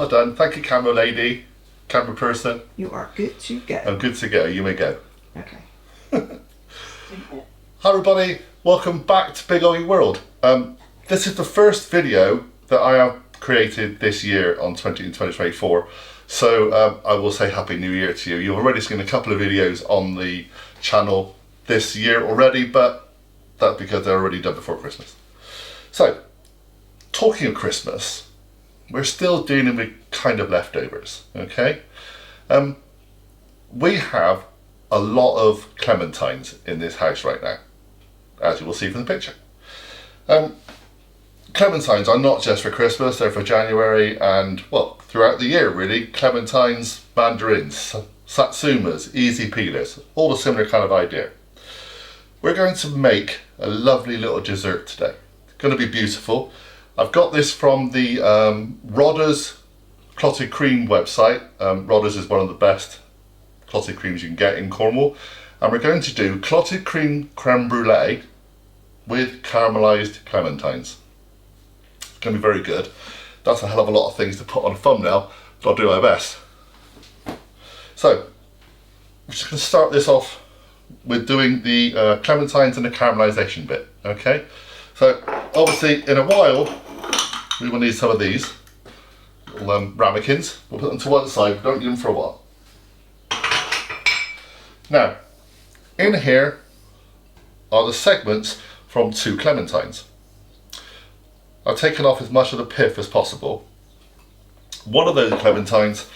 done. Thank you, camera lady, camera person. You are good to go. I'm good to go. You may go. Okay. Hi everybody, welcome back to Big OGGIE World. This is the first video that I have created this year on 2024. So I will say Happy New Year to you. You've already seen a couple of videos on the channel this year already, but that's because they're already done before Christmas. So, talking of Christmas, we're still dealing with kind of leftovers, okay? We have a lot of clementines in this house right now, as you will see from the picture. Clementines are not just for Christmas, they're for January and, well, throughout the year really. Clementines, mandarins, satsumas, easy peelers, all a similar kind of idea. We're going to make a lovely little dessert today. It's going to be beautiful. I've got this from the Rhoddas Clotted cream website. Rhoddas is one of the best clotted creams you can get in Cornwall. And we're going to do clotted creme brulee with caramelized clementines. It's going to be very good. That's a hell of a lot of things to put on a thumbnail, but I'll do my best. So, I'm just going to start this off with doing the clementines and the caramelization bit, okay? So, obviously, in a while, we will need some of these little ramekins. We'll put them to one side, don't need them for a while. Now, in here are the segments from 2 clementines. I've taken off as much of the pith as possible. One of those clementines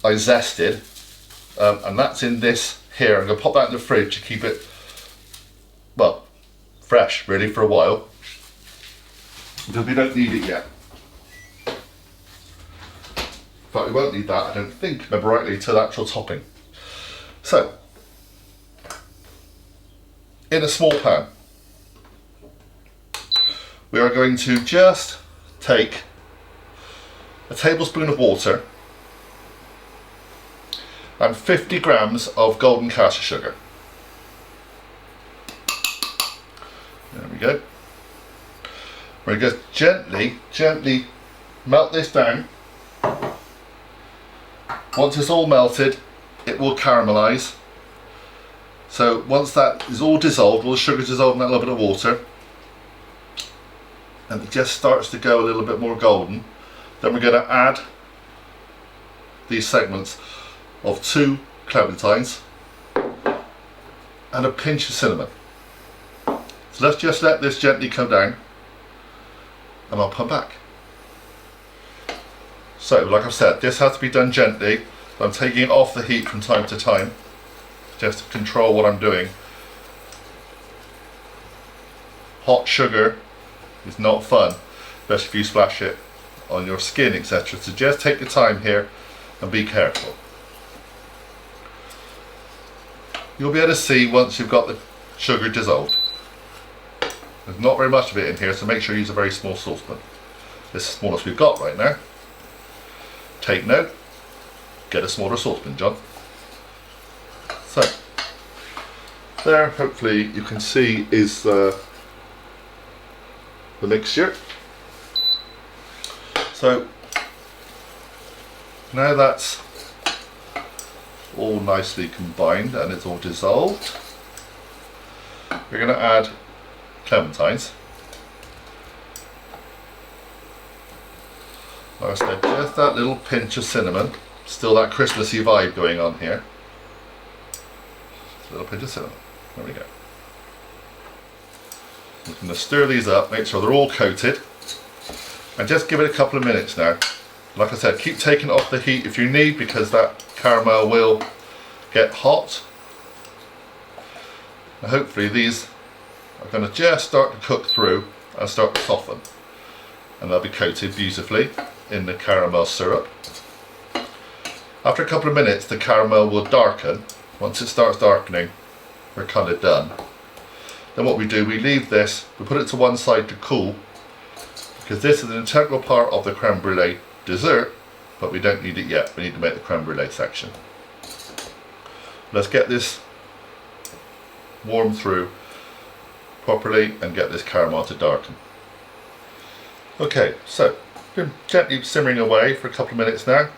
I zested, and that's in this here. I'm going to pop that in the fridge to keep it, well, fresh really for a while, because we don't need it yet. In fact, we won't need that, I don't think, remember rightly, to the actual topping. So, in a small pan, we are going to just take a tablespoon of water and 50 grams of golden castor sugar. There we go. We're going to gently melt this down. Once it's all melted, it will caramelize. So once that is all dissolved, all the sugar dissolved in that little bit of water, and it just starts to go a little bit more golden, then we're going to add these segments of 2 clementines and a pinch of cinnamon. So let's just let this gently come down and I'll come back. So like I've said, this has to be done gently. I'm taking it off the heat from time to time just to control what I'm doing. Hot sugar is not fun, especially if you splash it on your skin, etc. So just take your time here and be careful. You'll be able to see once you've got the sugar dissolved. There's not very much of it in here, so make sure you use a very small saucepan. This is the smallest we've got right now. Take note, get a smaller saucepan, John. So, there, hopefully you can see is the mixture. So now that's all nicely combined and it's all dissolved, we're going to add clementines. Like I said, just that little pinch of cinnamon, still that Christmassy vibe going on here. Just a little pinch of cinnamon, there we go. We're going to stir these up, make sure they're all coated, and just give it a couple of minutes now. Like I said, keep taking it off the heat if you need, because that caramel will get hot. And hopefully these are going to just start to cook through and start to soften. And they'll be coated beautifully in the caramel syrup. After a couple of minutes, the caramel will darken. Once it starts darkening, we're kind of done. Then what we do, we leave this, we put it to one side to cool, because this is an integral part of the creme brulee dessert, but we don't need it yet. We need to make the creme brulee section. Let's get this warm through properly and get this caramel to darken. Okay, so been gently simmering away for a couple of minutes now,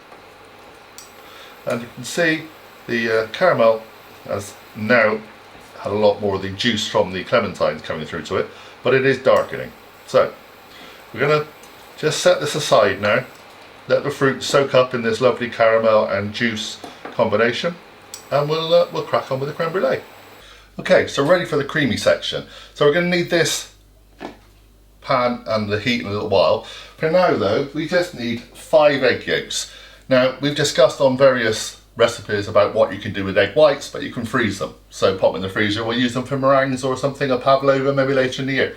and you can see the caramel has now had a lot more of the juice from the clementines coming through to it, but it is darkening. So we're going to just set this aside now, let the fruit soak up in this lovely caramel and juice combination, and we'll crack on with the creme brulee. Okay, so ready for the creamy section. So we're going to need this pan and the heat in a little while. For now though, we just need 5 egg yolks. Now, we've discussed on various recipes about what you can do with egg whites, but you can freeze them. So pop them in the freezer. We'll use them for meringues or something, a pavlova maybe later in the year.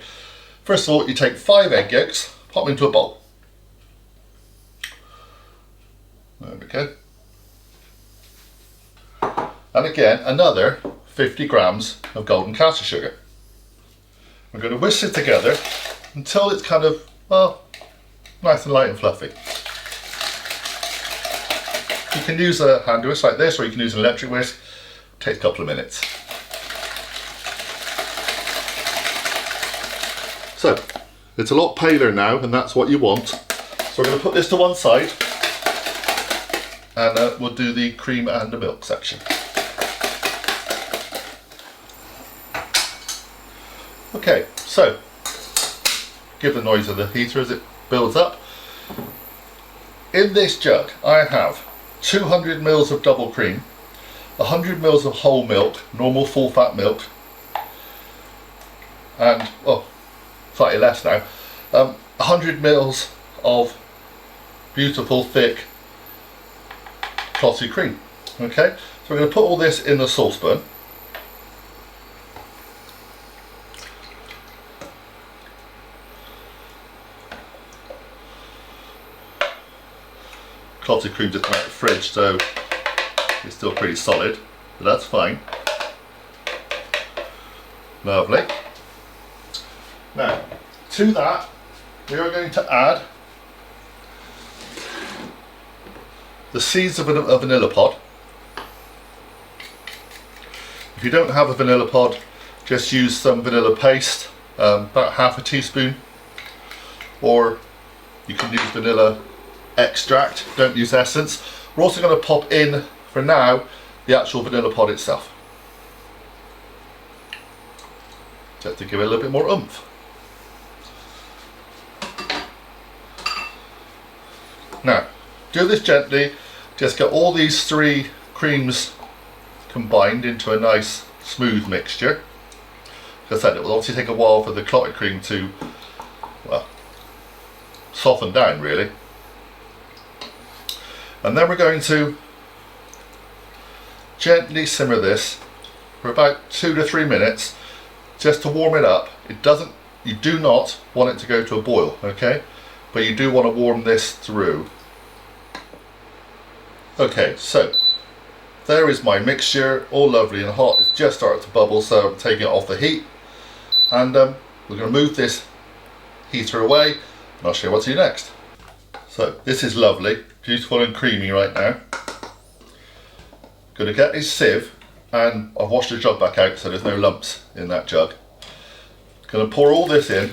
First of all, you take 5 egg yolks, pop them into a bowl. There we go. And again, another 50 grams of golden castor sugar. We're going to whisk it together until it's kind of, well, nice and light and fluffy. You can use a hand whisk like this, or you can use an electric whisk. It takes a couple of minutes. So, it's a lot paler now, and that's what you want. So we're going to put this to one side, and we'll do the cream and the milk section. Okay, so give the noise of the heater as it builds up. In this jug I have 200 ml of double cream, 100 ml of whole milk, normal full fat milk, and, oh, slightly less now, 100 ml of beautiful thick clotted cream. Okay, so we're going to put all this in the saucepan. Clotted cream just come out of the fridge, so it's still pretty solid, but that's fine. Lovely. Now, to that, we are going to add the seeds of a vanilla pod. If you don't have a vanilla pod, just use some vanilla paste, about half a teaspoon, or you can use vanilla extract, don't use essence. We're also going to pop in, for now, the actual vanilla pod itself, just to give it a little bit more oomph. Now, do this gently, just get all these 3 creams combined into a nice smooth mixture. Like I said, it will obviously take a while for the clotted cream to, well, soften down really. And then we're going to gently simmer this for about 2 to 3 minutes, just to warm it up. You do not want it to go to a boil, okay? But you do want to warm this through. Okay, so there is my mixture, all lovely and hot. It's just started to bubble, so I'm taking it off the heat. And we're going to move this heater away, and I'll show you what to do next. So this is lovely, beautiful and creamy right now. Going to get a sieve, and I've washed the jug back out so there's no lumps in that jug. Going to pour all this in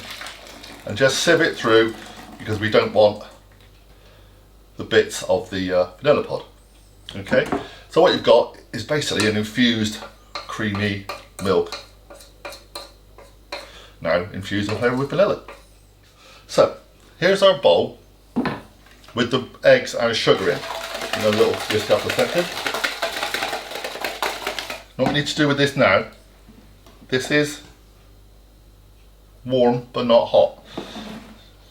and just sieve it through, because we don't want the bits of the vanilla pod. Okay, so what you've got is basically an infused creamy milk, now infused and flavoured with vanilla. So here's our bowl with the eggs and sugar in a little whisk up a second. What we need to do with this now, this is warm but not hot.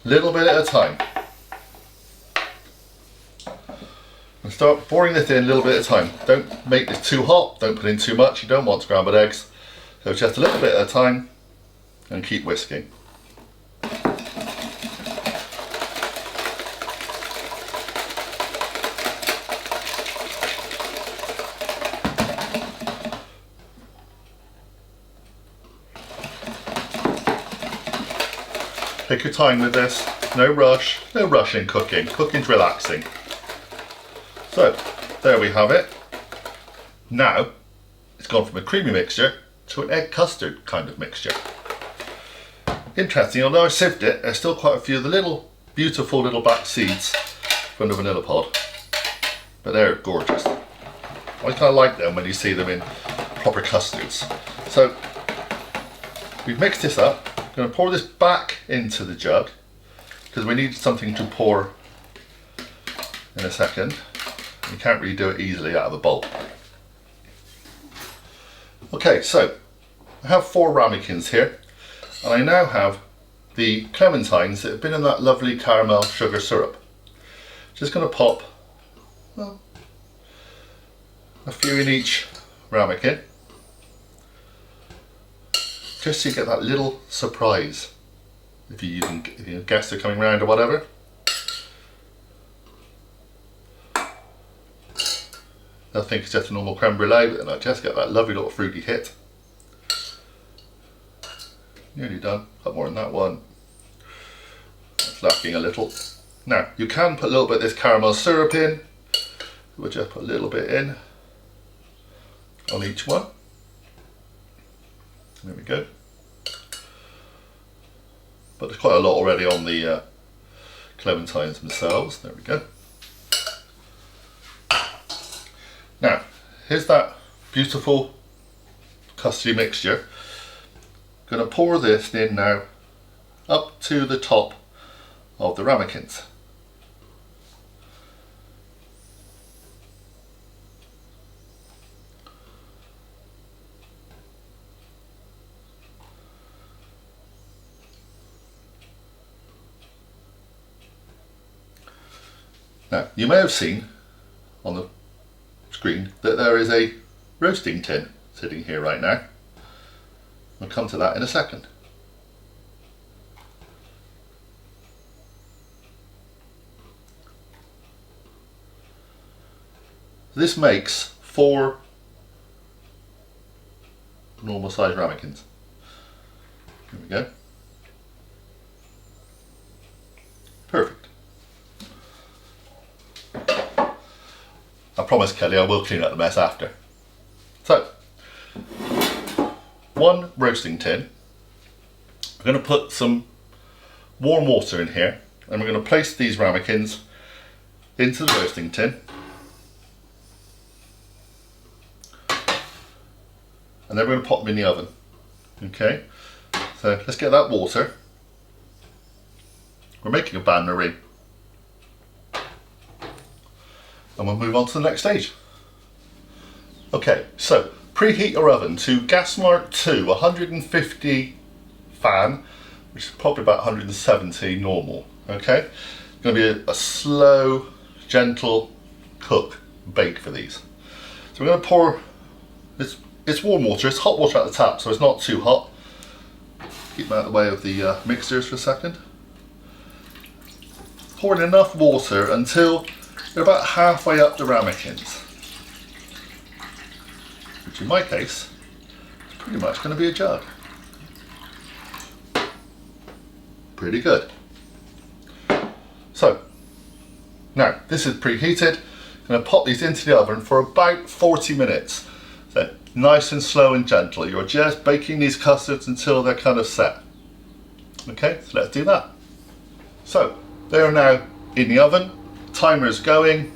Little bit at a time. And start pouring this in a little bit at a time. Don't make this too hot, don't put in too much, you don't want scrambled eggs. So just a little bit at a time and keep whisking. Take your time with this, no rush, no rush in cooking. Cooking's relaxing. So, there we have it. Now, it's gone from a creamy mixture to an egg custard kind of mixture. Interesting, although I sieved it, there's still quite a few of the little beautiful little black seeds from the vanilla pod, but they're gorgeous. I kind of like them when you see them in proper custards. So we've mixed this up. I'm going to pour this back into the jug because we need something to pour in a second. You can't really do it easily out of a bowl. Okay, so I have 4 ramekins here, and I now have the clementines that have been in that lovely caramel sugar syrup. Just going to pop, well, a few in each ramekin, just so you get that little surprise if you guests are coming round or whatever. They'll think it's just a normal creme brulee, but then I just get that lovely little fruity hit. Nearly done. Got more than that one. It's lacking a little. Now, you can put a little bit of this caramel syrup in. We'll just put a little bit in on each one. There we go. But there's quite a lot already on the clementines themselves. There we go. Now, here's that beautiful custardy mixture. I'm going to pour this in now up to the top of the ramekins. Now, you may have seen on the screen that there is a roasting tin sitting here right now. I'll come to that in a second. This makes 4 normal sized ramekins. Here we go. Perfect. I promise, Kelly, I will clean up the mess after. So, 1 roasting tin. We're going to put some warm water in here, and we're going to place these ramekins into the roasting tin. And then we're going to pop them in the oven. Okay, so let's get that water. We're making a bain-marie. And we'll move on to the next stage. Okay, so preheat your oven to gas mark 2, 150 fan, which is probably about 170 normal. Okay, it's going to be a slow, gentle cook, bake for these. So we're going to pour this. It's warm water. It's hot water at the tap, so it's not too hot. Keep them out of the way of the mixers for a second. Pour in enough water until they're about halfway up the ramekins, which in my case is pretty much going to be a jug. Pretty good. So now this is preheated. I'm going to pop these into the oven for about 40 minutes. So nice and slow and gentle. You're just baking these custards until they're kind of set. Okay, so let's do that. So they are now in the oven. Timer's going.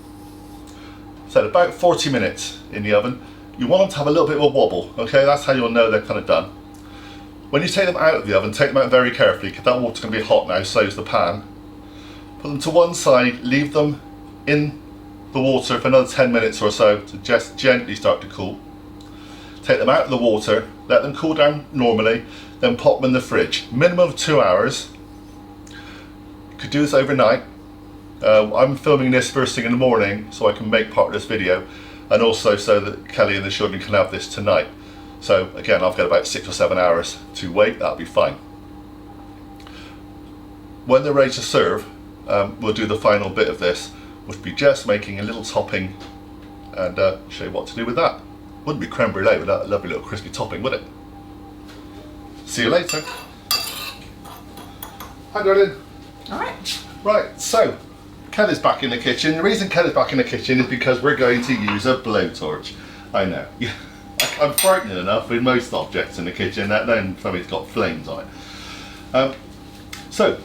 So about 40 minutes in the oven. You want them to have a little bit of a wobble. Okay, that's how you'll know they're kind of done. When you take them out of the oven, take them out very carefully because that water's going to be hot now, so is the pan. Put them to one side, leave them in the water for another 10 minutes or so to just gently start to cool. Take them out of the water, let them cool down normally, then pop them in the fridge. Minimum of 2 hours. You could do this overnight. I'm filming this first thing in the morning so I can make part of this video, and also so that Kelly and the children can have this tonight. So again, I've got about 6 or 7 hours to wait. That'll be fine. When they're ready to serve, we'll do the final bit of this, which will be just making a little topping and show you what to do with that. Wouldn't be creme brulee without a lovely little crispy topping, would it? See you later. Hi, darling. All right. Right, so Kelly's back in the kitchen. The reason Kelly's back in the kitchen is because we're going to use a blowtorch. I know. I'm frightening enough with most objects in the kitchen, that then somebody's got flames on it. So,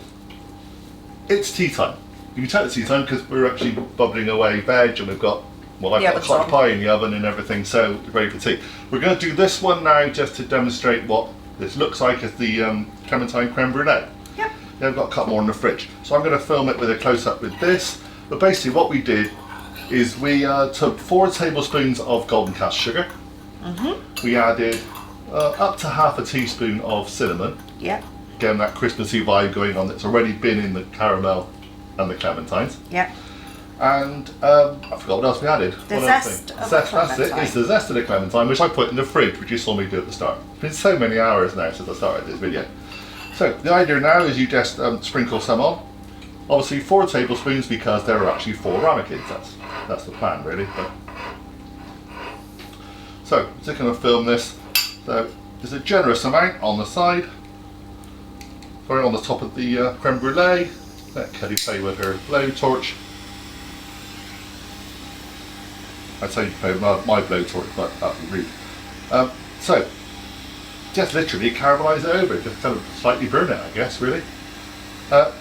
it's tea time. You can tell it's tea time because we're actually bubbling away veg, and we've got, well, I've got a hot pie in the oven and everything, so we're ready for tea. We're going to do this one now just to demonstrate what this looks like as the clementine creme brulee. Yep. Yeah, I've got a couple more in the fridge. So I'm going to film it with a close-up with this. But basically what we did is we took 4 tablespoons of golden cast sugar. We added up to half a teaspoon of cinnamon. Yep. Getting that Christmassy vibe going on that's already been in the caramel and the clementines. Yep. And I forgot what else we added. The zest of the clementine. That's it. It's the zest of the clementine, which I put in the fridge, which you saw me do at the start. It's been so many hours now since I started this video. So the idea now is you just sprinkle some on. Obviously 4 tablespoons because there are actually 4 ramekins. That's the plan really. But so I'm just going to film this. So there's a generous amount on the side. Right on the top of the creme brulee. Let Kelly play with her blowtorch. I'd say you play with my blowtorch, but that'd be rude. So just literally caramelize it over, just kind of slightly burn it, I guess, really.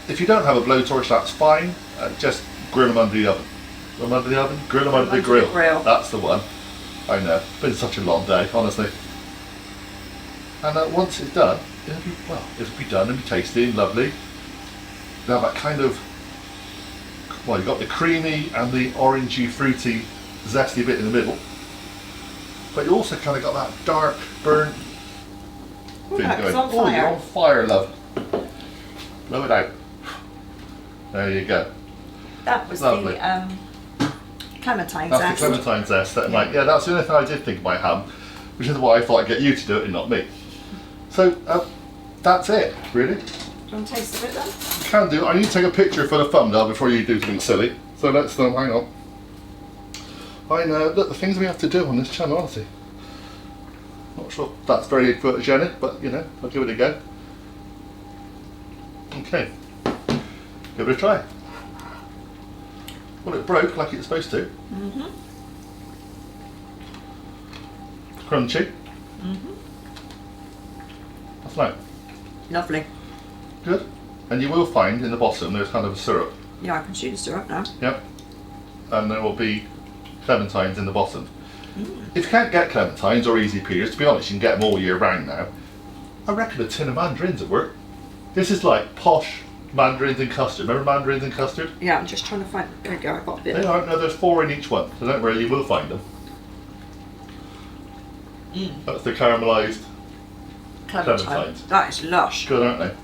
If you don't have a blowtorch, that's fine. Just grill them under the oven. Grill them under the oven? Grill them under the grill. That's the one. I know. It's been such a long day, honestly. And once it's done, it'll be done and be tasty and lovely. Now that kind of, well, you've got the creamy and the orangey, fruity, zesty bit in the middle. But you also kind of got that dark, burnt thing going. Oh, you're on fire, love. Blow it out. There you go. That was lovely. The clementine zest. That's the clementine zest. That might, yeah, that's the only thing I did think might have, which is why I thought I'd get you to do it and not me. So that's it, really. Do you want to taste of it then? You can do. I need to take a picture for the thumbnail before you do something silly. So let's hang on. I know, look, the things we have to do on this channel, honestly. Not sure if that's very photogenic, but you know, I'll give it a go. Okay, give it a try. Well, it broke like it's supposed to. Crunchy. That's nice. Lovely. Good. And you will find in the bottom there's kind of a syrup. Yeah, I can see the syrup now. Yep. And there will be clementines in the bottom. If you can't get clementines or easy peelers, to be honest, you can get them all year round now. I reckon a tin of mandarins would work. This is like posh mandarins and custard. Remember mandarins and custard? Yeah, I'm just trying to find. There we go, I've got a bit. They aren't. No, there's 4 in each one, so don't worry, you will find them. That's the caramelized clementines. That is lush. Good, aren't they?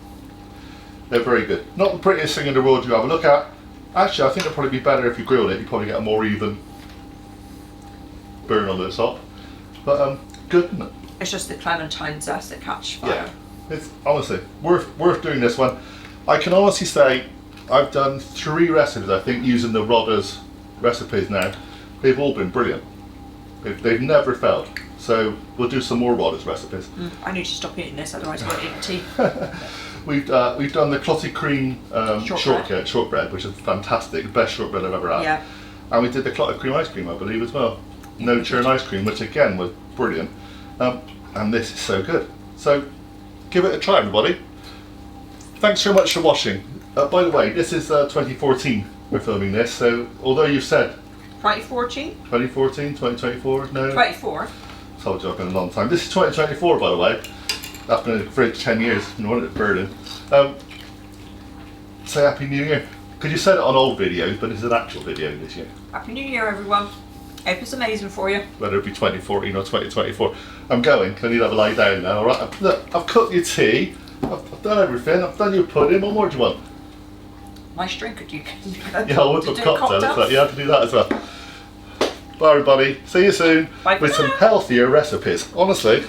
They're very good. Not the prettiest thing in the world to have a look at. Actually, I think it'd probably be better if you grilled it. You'd probably get a more even burn on the top. But good, isn't it? It's just the clementine zest that catches fire. Yeah, it's honestly worth doing this one. I can honestly say I've done 3 recipes, I think, using the Rhoddas recipes now. They've all been brilliant. They've never failed. So we'll do some more Rhoddas recipes. I need to stop eating this, otherwise I won't eat tea. We've done the clotted cream shortbread, which is fantastic, best shortbread I've ever had. Yeah. And we did the clotted cream ice cream, I believe, as well. No churn ice cream, which again was brilliant. And this is so good. So give it a try, everybody. Thanks so much for watching. By the way, this is 2014 we're filming this, so although you've said 2014? 2014, 2024, no? 24. Told you I've been a long time. This is 2024, by the way. That's been in the fridge 10 years, and I wanted it burning. Say Happy New Year. Because you said it on old videos, but it's an actual video this year. Happy New Year, everyone. Hope it's amazing for you. Whether it be 2014 or 2024. I'm going, I need to have a lie down now, alright? Look, I've cooked your tea, I've done everything, I've done your pudding, what more do you want? Nice drink, could you? Yeah, I would put cocktails, but you have to do that as well. Bye everybody, see you soon. Bye with some healthier recipes, honestly.